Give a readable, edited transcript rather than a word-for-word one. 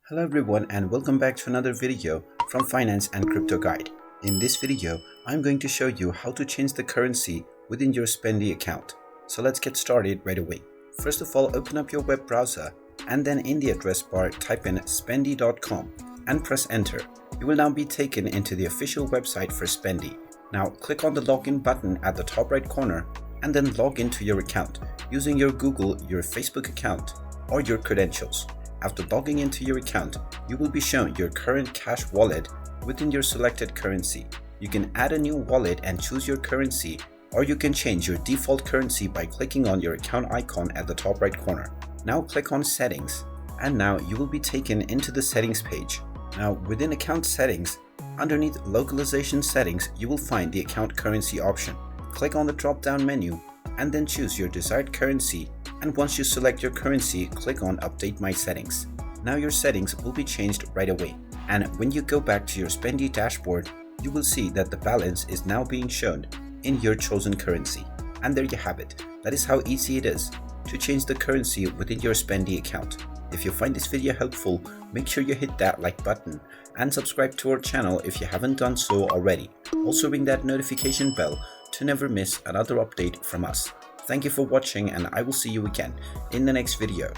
Hello everyone and welcome back to another video from Finance and Crypto Guide. In this video, I'm going to show you how to change the currency within your Spendee account. So let's get started right away. First of all, open up your web browser and then in the address bar type in spendee.com and press enter. You will now be taken into the official website for Spendee. Now click on the login button at the top right corner and then log into your account using your Google, your Facebook account or your credentials. After logging into your account, you will be shown your current cash wallet within your selected currency. You can add a new wallet and choose your currency, or you can change your default currency by clicking on your account icon at the top right corner. Now click on Settings, and now you will be taken into the Settings page. Now within Account Settings, underneath Localization Settings, you will find the Account Currency option. Click on the drop-down menu and then choose your desired currency, and once you select your currency, click on Update My Settings. Now your settings will be changed right away, and when you go back to your Spendee dashboard, you will see that the balance is now being shown in your chosen currency. And there you have it. That is how easy it is to change the currency within your Spendee account. If you find this video helpful, make sure you hit that like button and subscribe to our channel if you haven't done so already. Also ring that notification bell to never miss another update from us. Thank you for watching and I will see you again in the next video.